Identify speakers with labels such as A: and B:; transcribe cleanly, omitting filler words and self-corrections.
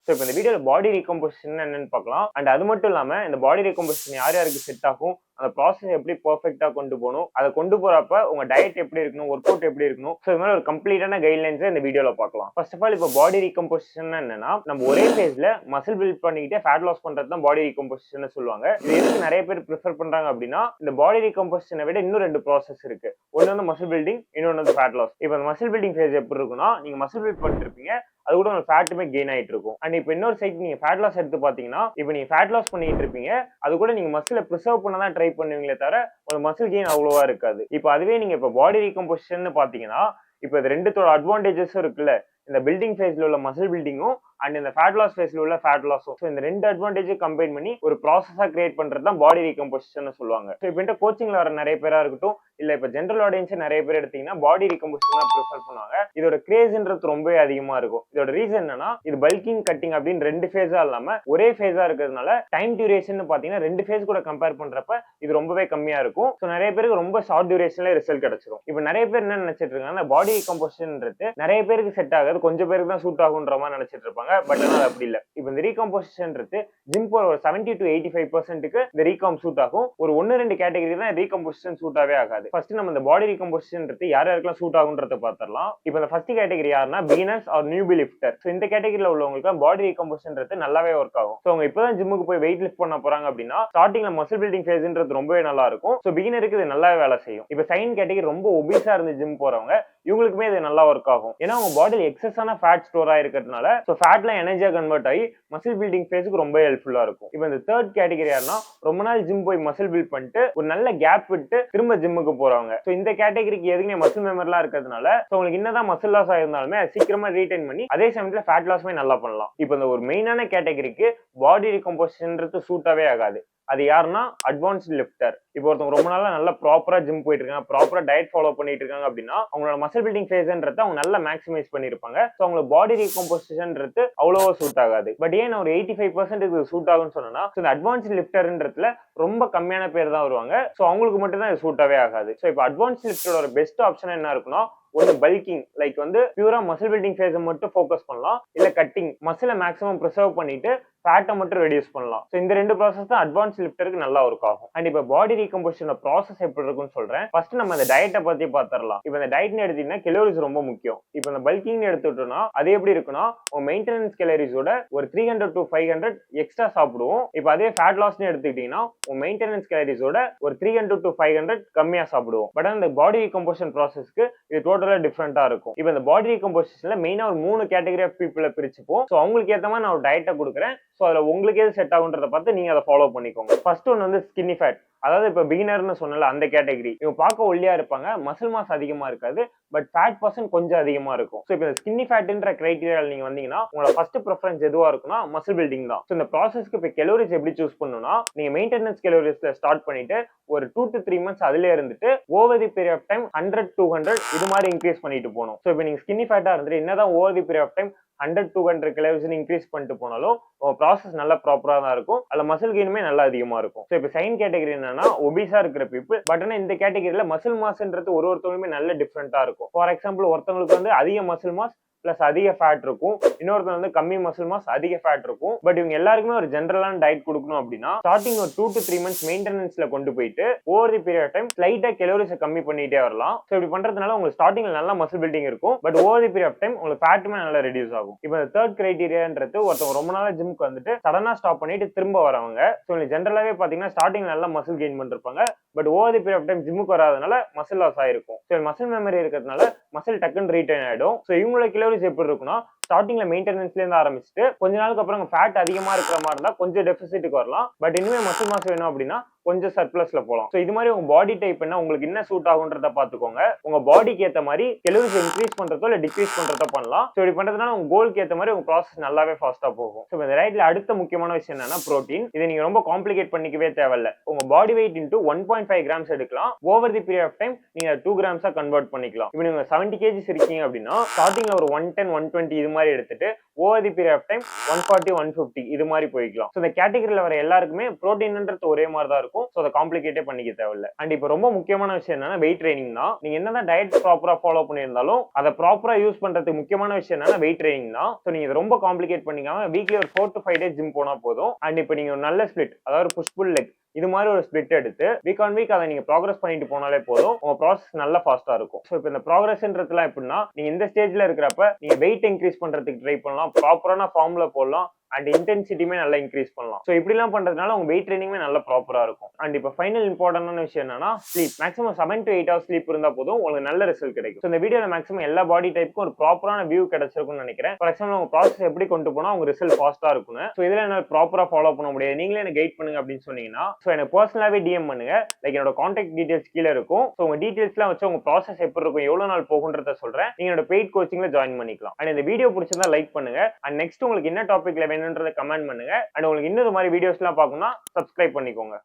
A: So இப்போ இந்த வீடியோல பாடி ரீகம்போசிஷன் என்னன்னு பார்க்கலாம். அண்ட் அது மட்டும் இல்லாம இந்த பாடி ரீகம்போசிஷன் யார் யாருக்கு செட் ஆகும், அந்த ப்ராசஸ் எப்படி பெர்ஃபெக்ட்டா கொண்டு போகணும், அதை கொண்டு போறப்ப உங்க டயட் எப்படி இருக்கணும், ஒர்க் அவுட் எப்படி இருக்கணும், ஸோ இது மாதிரி ஒரு கம்ப்ளீட்டான கைட்லைன்ஸை இந்த வீடியோல பார்க்கலாம். ஃபர்ஸ்ட் ஆஃப் ஆல் இப்போ பாடி ரீகம்போசிஷன் என்னன்னா, நம்ம ஒரே ஃபேஸ்ல மசில் பில்ட் பண்ணிக்கிட்டே ஃபேட் லாஸ் பண்றது தான் பாடி ரீகம்போசிஷன் சொல்லுவாங்க. இது எதுக்கு நிறைய பேர் ப்ரிஃபர் பண்றாங்க அப்படின்னா, இந்த பாடி ரீகம்போசிஷனை விட இன்னும் ரெண்டு ப்ராசஸ் இருக்கு. ஒன்னு வந்து மசில் பில்டிங், இன்னொன்று வந்து ஃபேட் லாஸ். இப்போ மசில் பில்டிங் ஃபேஸ் எப்படி இருக்குன்னா, நீங்க மசில் பில்ட் பண்ணிட்டு இருப்பீங்க, அது கூட உங்களுக்கு ஃபேட்டுமே கெயின் ஆயிட்டு இருக்கும். அண்ட் இப்போ இன்னொரு சைட் நீங்க ஃபேட் லாஸ் எடுத்து பாத்தீங்கன்னா, இப்போ நீங்க ஃபேட் லாஸ் பண்ணிட்டு இருப்பீங்க, அது கூட நீங்க மசிலை ப்ரிசர்வ் பண்ண தான் ட்ரை பண்ணுவீங்களே தவிர உங்களுக்கு மசில் கெயின் அவ்வளவா இருக்காது. இப்போ அதுவே நீங்க இப்போ பாடி ரீகம்போசிஷன் பாத்தீங்கன்னா, இப்போ இது ரெண்டுத்தோட அட்வான்டேஜஸும் இருக்குல்ல, இந்த பில்டிங் ஃபேஸ்ல உள்ள மசில் பில்டிங்கும் அண்ட் இந்த ஃபேட் லாஸ் ஃபேஸ்ல உள்ள ஃபேட் லாஸும். ஸோ இந்த ரெண்டு அட்வான்டேஜும் கம்பைன் பண்ணி ஒரு ப்ராசஸா கிரியேட் பண்றது தான் பாடி ரீகம்போசிஷன் சொல்லுவாங்க. ஸோ இப்போ கோச்சிங்ல வர நிறைய பேரா இருக்கட்டும், இல்ல இப்போ ஜென்ரல் ஆடியன்ஸ் நிறைய பேர் எடுத்தீங்கன்னா பாடி ரீகம்போசிஷன் தான் ப்ரிஃபர் பண்ணுவாங்க. இதோட கிரேஸ்ன்றது ரொம்பவே அதிகமா இருக்கும். இதோட ரீசன் என்னன்னா, இது பல்கிங் கட்டிங் அப்படின்னு ரெண்டு ஃபேஸா இல்லாம ஒரே ஃபேஸா இருக்கிறதுனால டைம் டியூரேஷன் பாத்தீங்கன்னா ரெண்டு ஃபேஸ் கூட கம்பேர் பண்றப்ப இது ரொம்பவே கம்மியா இருக்கும். ஸோ நிறைய பேருக்கு ரொம்ப ஷார்ட் டியூரேஷன்ல ரிசல்ட் கிடைச்சிடும். இப்போ நிறைய பேர் என்ன நினைச்சிட்டு இருக்காங்க, பாடி ரீகம்போசிஷன்ன்றது நிறைய பேருக்கு செட் ஆகாது, கொஞ்சம் பேருக்கு தான் சூட் ஆகுன்ற மாதிரி நினைச்சிட்டு இருப்பாங்க. பட் ஆனால் அப்படி இல்லை. இப்போ இந்த ரீகம்போசிஷன்ன்றது ஜிம் போற ஒரு 70 to 85% இந்த ரீகாம் சூட் ஆகும். ஒரு 1-2 கேட்டகரி தான் ரீகம்போசிஷன் சூட்டாவே ஆகாது. ஃபர்ஸ்ட் நம்ம இந்த பாடி ரீகம்போசிஷன்ன்றது யார் யாருக்கெல்லாம் சூட் ஆகுன்றத பார்த்தரலாம். இப்போ இந்த ஃபர்ஸ்ட் கேட்டகரி யாருன்னா beginners or newbie lifter. So இந்த கேட்டகரியில உள்ளவங்களுக்கு பாடி ரீகம்போசிஷன்ன்றது நல்லாவே ஒர்க் ஆகும். ஸோ அவங்க இப்பதான் ஜிம்முக்கு போய் வெயிட் லிஃப்ட் பண்ண போறாங்க அப்படின்னா ஸ்டார்டிங்ல மசில் பில்டிங் ஃபேஸ்ன்றது ரொம்பவே நல்லா இருக்கும். ஸோ பிகினருக்கு இது நல்லாவே வேலை செய்யும். இப்போ செகண்ட் கேட்டகரி ரொம்ப ஒபிஸா இருந்து ஜிம் போறவங்க, இவங்களுக்குமே இது நல்லா ஒர்க் ஆகும். ஏன்னா அவங்க பாடியில் எக்ஸஸான ஃபேட் ஸ்டோர் ஆயிருக்கிறதுனால ஸோ ஃபேட்லாம் எனர்ஜியா கன்வெர்ட் ஆகி மசில் பில்டிங் ஃபேஸுக்கு ரொம்ப ஹெல்ப்ஃபுல்லா இருக்கும். இப்போ இந்த தேர்ட் கேட்டகரி யாருன்னா ரொம்ப நாள் ஜிம் போய் மசில் பில்ட் பண்ணிட்டு ஒரு நல்ல கேப் விட்டு திரும்ப ஜிம்முக்கு போறவங்க. ஸோ இந்த கேட்டகரிக்கு எதுக்குமே மசில் மெமரிலாம் இருக்கிறதுனால ஸோ உங்களுக்கு என்னதான் மசில் லாஸ் ஆயிருந்தாலுமே சீக்கிரமா ரீடைன் பண்ணி அதே சமயத்தில் ஃபேட் லாஸ்மே நல்லா பண்ணலாம். இப்போ இந்த ஒரு மெயினான கேட்டகரிக்கு பாடி ரீகம்போசிஷன்றது சூட்டாவே ஆகாது. அது யாருன்னா அட்வான்ஸ்ட் லிஃப்டர். இப்போ ஒருத்தவங்க ரொம்ப நாளா நல்லா ப்ராப்பரா ஜிம் போயிட்டு இருக்காங்க, ப்ராப்பரா டயட் ஃபாலோ பண்ணிட்டு இருக்காங்க அப்படின்னா அவங்களோட மசில் பில்டிங் ஃபேஸ்ன்றதை அவங்க நல்லா மேக்ஸிமைஸ் பண்ணிருப்பாங்க. ஸோ அவங்களுக்கு பாடி ரீகம்போசிஷன்றது அவ்வளவா சூட் ஆகாது. பட் ஏன் ஒரு 85% இது சூட் ஆகும்னு சொன்னா, இந்த அட்வான்ஸ்ட் லிஃப்டர்ன்றதுல ரொம்ப கம்மியான பேர் தான் வருவாங்க. ஸோ அவங்களுக்கு மட்டும் தான் இது சூட்டாவே ஆகாது. ஸோ இப்போ அட்வான்ஸ்ட் லிஃப்டரோட பெஸ்ட் ஆப்ஷன் என்ன இருக்குன்னா, ஒன்னு பல்கிங், லைக் வந்து பியூரா மசில் பில்டிங் ஃபேஸை மட்டும் ஃபோக்கஸ் பண்ணலாம், இல்ல கட்டிங் மசிலை மேக்ஸிமம் ப்ரிசர்வ் பண்ணிட்டு ஃபேட்டை மட்டும் ரெடியூஸ் பண்ணலாம். ஸோ இந்த ரெண்டு ப்ராசஸ் தான் அட்வான்ஸ் லிஃப்டருக்கு நல்லா ஒர்க் ஆகும். அண்ட் இப்போ பாடி ரீகம்போசிஷன் ப்ராசஸ் எப்படி இருக்குன்னு சொல்றேன். ஃபர்ஸ்ட் நம்ம அந்த டயட்டை பத்தி பார்த்துடலாம். இப்போ இந்த டயட்னு எடுத்தீங்கன்னா கலோரிஸ் ரொம்ப முக்கியம். இப்போ இந்த பல்கிங் எடுத்துட்டோம்னா அது எப்படி இருக்குன்னா, மெயின்டெனன்ஸ் கலோரிஸோட ஒரு 300 to 500 எக்ஸ்ட்ரா சாப்பிடுவோம். இப்போ அதே ஃபேட் லாஸ்னு எடுத்துக்கிட்டீங்கன்னா மெயின்டெனன்ஸ் கலோரிஸோட ஒரு 300 to 500 கம்மியா சாப்பிடுவோம். பட் அந்த பாடி ரீகம்போசிஷன் ப்ராசஸ்க்கு இது டோட்டலா டிஃபரெண்டா இருக்கும். இப்போ இந்த பாடி ரீகம்போசிஷன்ல மெயினா ஒரு 3 கேட்டகரி ஆஃப் பீப்புளை பிரிச்சுப்போம். ஸோ அவங்களுக்கு ஏற்ற மாதிரி நான் ஒரு டயட்டை கொடுக்குறேன். ஸோ அதில் உங்களுக்கு எது செட் ஆகுன்றத பார்த்து நீங்க அதை ஃபாலோ பண்ணிக்கோங்க. ஃபர்ஸ்ட் ஒன்று வந்து ஸ்கின்னி ஃபேட். அதாவது இப்போ பிகினர்னு சொன்னல அந்த கேட்டகரி, இவங்க பார்க்க ஒல்லியா இருப்பாங்க, மசில் மாஸ் அதிகமா இருக்காது, பட் ஃபேட் பர்சன்ட் கொஞ்சம் அதிகமா இருக்கும். ஸோ இப்போ இந்த ஸ்கின்னி ஃபேட்ன்ற கிரைட்டீரியாவில் நீங்க வந்தீங்கன்னா உங்களோட ஃபர்ஸ்ட் ப்ரிஃபரன்ஸ் எதுவா இருக்குன்னா மசில் பில்டிங் தான். ஸோ இந்த ப்ராசஸ்க்கு இப்போ கலோரிஸ் எப்படி சூஸ் பண்ணணும்னா, நீங்க மெயின்டெனன்ஸ் கலோரிஸ்ல ஸ்டார்ட் பண்ணிட்டு ஒரு 2 to 3 months அதுல இருந்துட்டு over the period of time 100-200 இது மாதிரி இன்க்ரீஸ் பண்ணிட்டு போகணும். ஸோ இப்போ நீங்க ஸ்கின்னி ஃபேட்டா இருந்துட்டு என்னதான் over the period of time 100-200 calories increase பண்ணிட்டு போனாலும் ப்ராசஸ் நல்லா ப்ராப்பரா தான் இருக்கும். அதுல மசில் கெயினுமே நல்லா அதிகமா இருக்கும். ஸோ இப்போ செகண்ட் கேட்டகரி என்னன்னா ஒபிஸா இருக்கிற பீப்புள். பட் ஆனால் இந்த கேட்டகரியில மசில் மாஸ்ன்றது ஒருத்தவங்களுமே நல்ல டிஃப்ரெண்டா இருக்கும். ஃபார் எக்ஸாம்பிள் ஒருத்தவங்களுக்கு வந்து அதிக மசில் மாஸ் பிளஸ் அதிக ஃபேட் இருக்கும், இன்னொருத்தர் வந்து கம்மி மசில் மாஸ் அதிக ஃபேட் இருக்கும். பட் இவங்க எல்லாருக்குமே ஒரு ஜென்ரலான டயட் கொடுக்கணும் அப்படின்னா ஸ்டார்டிங் ஒரு 2 to 3 months மெயின்டெனன்ஸ்ல கொண்டு போயிட்டு ஓவர் தி பீரியட் டைம் ஸ்லைட்டா கலோரிஸை கம்மி பண்ணிட்டே வரலாம். ஸோ இப்படி பண்றதுனால உங்களுக்கு ஸ்டார்டிங்ல நல்ல மசில் பில்டிங் இருக்கும், but over the period time உங்களுக்கு ஃபேட்டுமே நல்லா ரெடியூஸ் ஆகும். இப்போ தேர்ட் கிரைட்டீரியான்றது ஒருத்தவங்க ரொம்ப நாளா ஜிம்க்கு வந்துட்டு சடனா ஸ்டாப் பண்ணிட்டு திரும்ப வரவங்க. ஸோ ஜென்ரலாவே பாத்தீங்கன்னா ஸ்டார்டிங் நல்லா மசில் கெயின் பண்ணிருப்பாங்க, but over the period time ஜிம்முக்கு வராதனால மசில் லாஸ் ஆயிருக்கும். ஸோ மசில் மெமரி இருக்கிறதுனால மசில் டக்குன்னு ரீட்டைன் ஆயிடும். ஸோ இவங்களோட கலோரிஸ் எப்படி இருக்குன்னா, ஸ்டார்டிங்ல மெயின்டெனன்ஸ்ல இருந்து ஆரம்பிச்சுட்டு கொஞ்ச நாளுக்கு அப்புறம் ஃபேட் அதிகமா இருக்கிற மாதிரி இருந்தா கொஞ்சம் டெபிசிட்டுக்கு வரலாம், பட் இனிமே மசில் மாஸ் வேணும் அப்படின்னா கொஞ்சம் சர்ப்ளஸ்ல போலாம். ஸோ இது மாதிரி உங்க பாடி டைப் என்ன, உங்களுக்கு என்ன சூட் ஆகுன்றத பாத்துக்கோங்க. உங்க பாடிக்கு ஏற்ற மாதிரி கலோரிஸ் இன்க்ரீஸ் பண்றதோ இல்ல டிக்ரீஸ் பண்றதோ பண்ணலாம். ஸோ இப்படி பண்றதுனால உங்க கோலுக்கு ஏற்ற மாதிரி உங்க ப்ராசஸ் நல்லாவே ஃபாஸ்டா போகும். ஸோ இந்த ரைட்ல அடுத்த முக்கியமான விஷயம் என்னன்னா புரோட்டீன். இதை நீங்க ரொம்ப காம்ப்ளிகேட் பண்ணிக்கவே தேவையில்ல. உங்க பாடி வெயிட் இன்டூ 1.5 grams எடுக்கலாம். Over the period of time நீங்க 2 grams கன்வெர்ட் பண்ணிக்கலாம். இப்போ நீங்க 70 kg இருக்கீங்க அப்படின்னா ஸ்டார்டிங்ல ஒரு 110, 120 இது மாதிரி எடுத்துட்டு over the period of time 140, 150 இது மாதிரி போய்க்கலாம். ஸோ இந்த கேட்டகரியில வர எல்லாருக்குமே புரோட்டீன்ன்றது ஒரே மாதிரி தான் இருக்கும். இருக்கும். ஸோ அதை காம்ப்ளிகேட்டே பண்ணிக்க தேவையில்ல. அண்ட் இப்போ ரொம்ப முக்கியமான விஷயம் என்னன்னா வெயிட் ட்ரைனிங் தான். நீங்க என்னதான் டயட் ப்ராப்பரா ஃபாலோ பண்ணியிருந்தாலும் அதை ப்ராப்பரா யூஸ் பண்றதுக்கு முக்கியமான விஷயம் என்னன்னா வெயிட் ட்ரைனிங் தான். ஸோ நீங்க இதை ரொம்ப காம்ப்ளிகேட் பண்ணிக்காம வீக்லி ஒரு 4 to 5 days ஜிம் போனா போதும். அண்ட் இப்போ நீங்க ஒரு நல்ல ஸ்பிளிட், அதாவது புஷ் புல் லெக் இது மாதிரி ஒரு ஸ்பிளிட் எடுத்து வீக் ஆன் வீக் அதை நீங்க ப்ராக்ரஸ் பண்ணிட்டு போனாலே போதும், உங்க ப்ராசஸ் நல்லா ஃபாஸ்டா இருக்கும். ஸோ இப்போ இந்த ப்ராக்ரஸ்ன்றதுலாம் எப்படின்னா நீங்க இந்த ஸ்டேஜ்ல இருக்கிறப்ப நீங்க வெயிட் இன்க்ரீஸ் பண்றதுக்கு ட்ரை பண்ணலாம், ப்ராப்பரான ஃபார்ம்ல போடலாம், அண்ட் இன்டென்சிட்டியுமே நல்லா இன்க்ரீஸ் பண்ணலாம். ஸோ இப்படிலாம் பண்றதுனால உங்க வெயிட் ட்ரைனிங்குமே நல்லா ப்ராப்பரா இருக்கும். அண்ட் இப்போ ஃபைனல் இம்பார்ட்டன்டான விஷயம் என்னன்னா sleep. Maximum 7 to 8 hours sleep இருந்தா போதும் உங்களுக்கு நல்ல ரிசல்ட் கிடைக்கும். ஸோ இந்த வீடியோல மேக்ஸிமம் எல்லா பாடி டைப்புக்கும் ஒரு ப்ராப்பரான வியூ கிடைச்சிருக்கும்னு நினைக்கிறேன். ஃபார் எக்ஸாம்பிள் உங்க ப்ராசஸ் எப்படி கொண்டு போனா உங்க ரிசல்ட் ஃபாஸ்டா இருக்கும்னு. ஸோ இதுல என்ன ப்ராப்பரா ஃபாலோ பண்ண முடியாது, நீங்களே எனக்கு கைட் பண்ணுங்க அப்படின்னு சொன்னீங்கன்னா ஸோ எனக்கு பர்சனலாவே டிஎம் பண்ணுங்க. லைக் என்னோட கான்டாக்ட் டீடைல்ஸ் கீழே இருக்கும். ஸோ உங்க டீடைல்ஸ்லாம் வச்சு உங்க ப்ராசஸ் எப்படி இருக்கும், எவ்வளவு நாள் போகுன்றத சொல்றேன். நீங்க என்னோட பெய்ட் கோச்சிங்ல ஜாயின் பண்ணிக்கலாம். அண்ட் இந்த வீடியோ பிடிச்சிருந்தா லைக் பண்ணுங்க. அண்ட் நெக்ஸ்ட் உங்களுக்கு என்ன டாபிக்ல வேணும்ன்றத கமெண்ட் பண்ணுங்க. அண்ட் உங்களுக்கு இன்னொரு மாதிரி வீடியோஸ்லாம் பார்க்கணும்னா சப்ஸ்கிரைப் பண்ணிக்கோங்க.